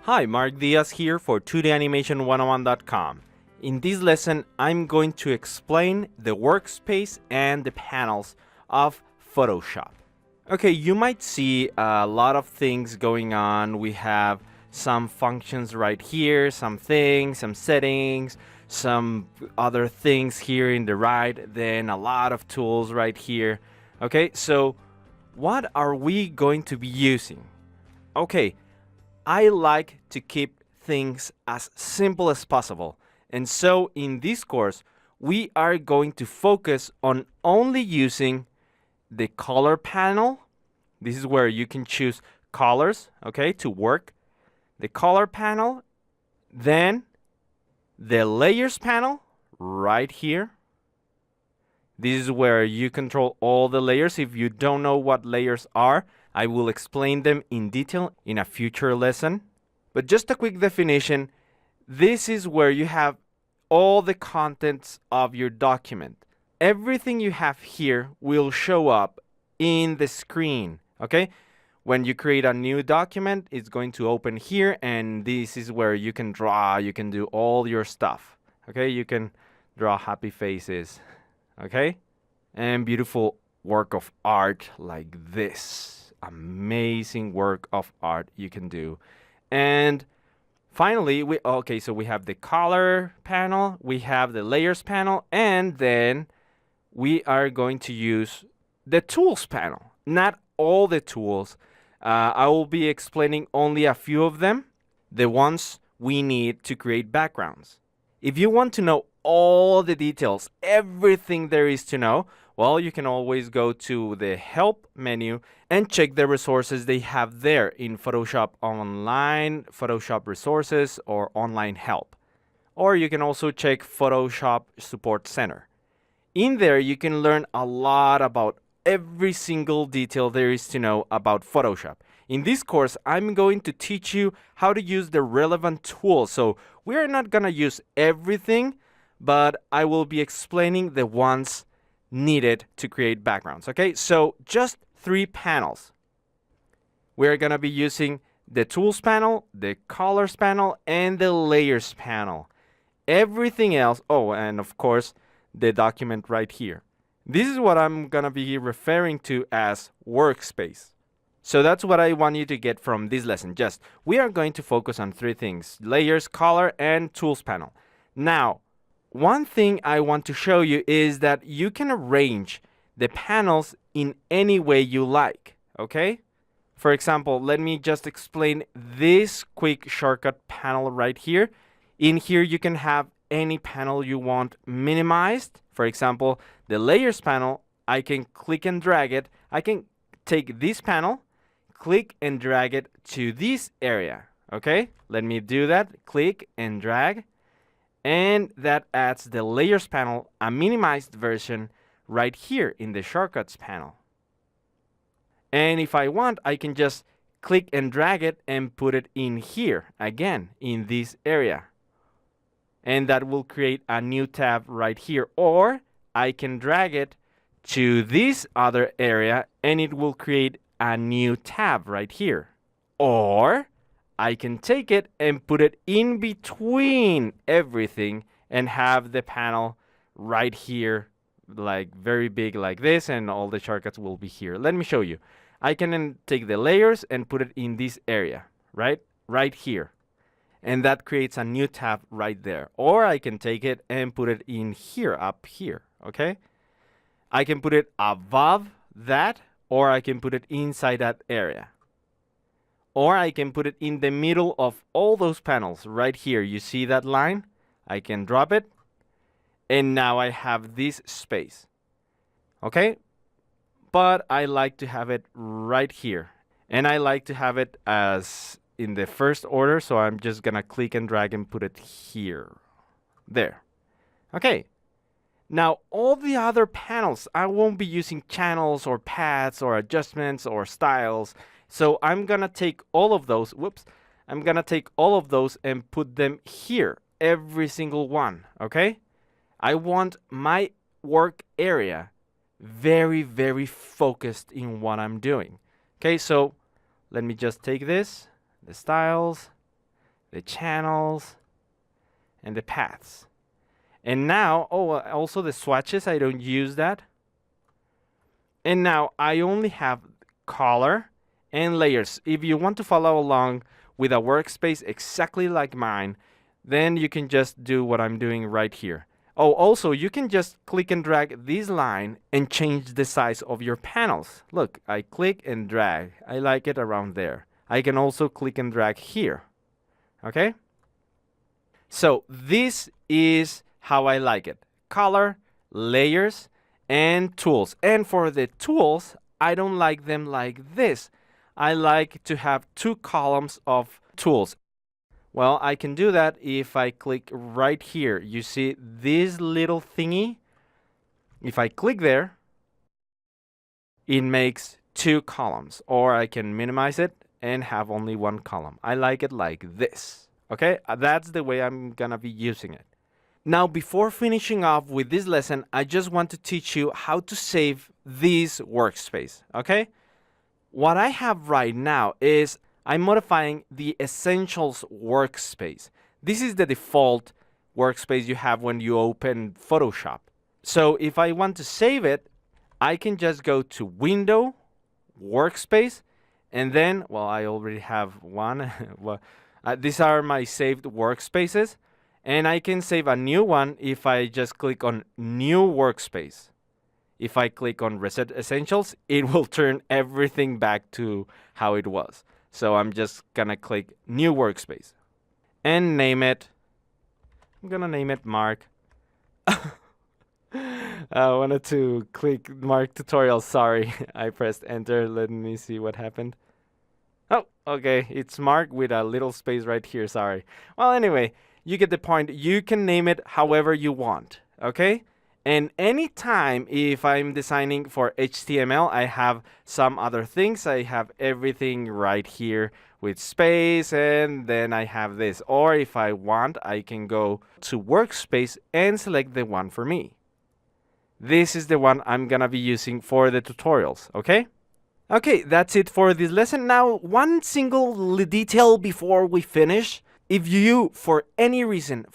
Hi, Mark Diaz here for 2danimation101.com. In this lesson, I'm going to explain the workspace and the panels of Photoshop. Okay, you might see a lot of things going on. We have some functions right here, some things, some settings, some other things here in the right, then a lot of tools right here. Okay, so what are we going to be using? Okay, I like to keep things as simple as possible. And so in this course, we are going to focus on only using the color panel. This is where you can choose colors, okay, to work. The color panel, then the layers panel right here. This is where you control all the layers. If you don't know what layers are, I will explain them in detail in a future lesson. But just a quick definition, this is where you have all the contents of your document. Everything you have here will show up in the screen, okay? When you create a new document, it's going to open here, and this is where you can draw, you can do all your stuff, okay? You can draw happy faces, okay? And beautiful work of art like this. Amazing work of art you can do. And finally, we have the color panel, we have the layers panel, and then we are going to use the tools panel. Not all the tools. I will be explaining only a few of them, the ones we need to create backgrounds. If you want to know all the details, everything there is to know, well, you can always go to the Help menu and check the resources they have there in Photoshop Online, Photoshop Resources, or Online Help. Or you can also check Photoshop Support Center. In there, you can learn a lot about every single detail there is to know about Photoshop. In this course, I'm going to teach you how to use the relevant tools. So we're not going to use everything, but I will be explaining the ones needed to create backgrounds. Okay, so just 3 panels. We're going to be using the tools panel, the colors panel, and the layers panel. Everything else, oh, and of course, the document right here. This is what I'm going to be referring to as Workspace. So that's what I want you to get from this lesson. Just, we are going to focus on 3 things: layers, color, and tools panel. Now, one thing I want to show you is that you can arrange the panels in any way you like, okay? For example, let me just explain this quick shortcut panel right here. In here, you can have any panel you want minimized. For example, the layers panel, I can click and drag it. I can take this panel, click and drag it to this area, okay? Let me do that. Click and drag. And that adds the layers panel, a minimized version, right here in the shortcuts panel. And if I want, I can just click and drag it and put it in here, again, in this area. And that will create a new tab right here. Or I can drag it to this other area and it will create a new tab right here. Or I can take it and put it in between everything and have the panel right here, like very big like this, and all the shortcuts will be here. Let me show you. I can then take the layers and put it in this area, right here. And that creates a new tab right there. Or I can take it and put it in here, up here, okay? I can put it above that, or I can put it inside that area. Or I can put it in the middle of all those panels right here. You see that line? I can drop it. And now I have this space. Okay? But I like to have it right here. And I like to have it as in the first order. So I'm just going to click and drag and put it here. There. Okay. Now, all the other panels, I won't be using channels or paths or adjustments or styles. So I'm going to take all of those, I'm going to take all of those and put them here, every single one, okay? I want my work area very, very focused in what I'm doing. Okay, so let me just take this, the styles, the channels, and the paths. And now, also the swatches, I don't use that. And now I only have color and layers. If you want to follow along with a workspace exactly like mine, then you can just do what I'm doing right here. Oh, also, you can just click and drag this line and change the size of your panels. Look, I click and drag. I like it around there. I can also click and drag here. Okay? So this is how I like it. Color, layers, and tools. And for the tools, I don't like them like this. I like to have 2 columns of tools. Well, I can do that if I click right here. You see this little thingy? If I click there, it makes 2 columns. Or I can minimize it and have only 1 column. I like it like this. Okay? That's the way I'm gonna be using it. Now, before finishing off with this lesson, I just want to teach you how to save this workspace. Okay? What I have right now is I'm modifying the Essentials workspace. This is the default workspace you have when you open Photoshop. So if I want to save it, I can just go to Window, Workspace, and then, well, I already have one. These are my saved workspaces, and I can save a new one if I just click on New Workspace. If I click on Reset Essentials, it will turn everything back to how it was. So I'm just gonna click New Workspace and name it. I'm gonna name it Mark. I wanted to click Mark Tutorial. Sorry, I pressed enter. Let me see what happened. Oh, okay. It's Mark with a little space right here. Sorry. Well, anyway, you get the point. You can name it however you want. Okay? And anytime if I'm designing for HTML, I have some other things. I have everything right here with space, and then I have this. Or if I want, I can go to Workspace and select the one for me. This is the one I'm gonna be using for the tutorials, okay? Okay, that's it for this lesson. Now, one single detail before we finish. If you, for any reason,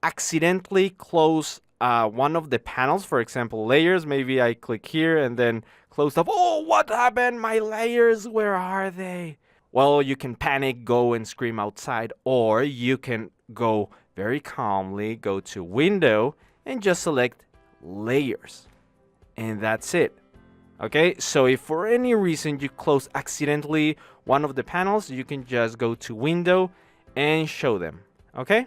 accidentally close one of the panels, for example, layers, maybe I click here and then close up. Oh, what happened? My layers, where are they? Well, you can panic, go and scream outside, or you can go very calmly, go to Window, and just select Layers. And that's it. Okay, so if for any reason you close accidentally one of the panels, you can just go to Window and show them. Okay?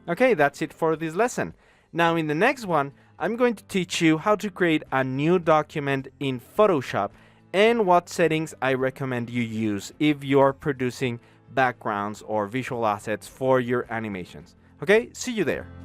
Okay, that's it for this lesson. Now in the next one, I'm going to teach you how to create a new document in Photoshop and what settings I recommend you use if you're producing backgrounds or visual assets for your animations. Okay, see you there.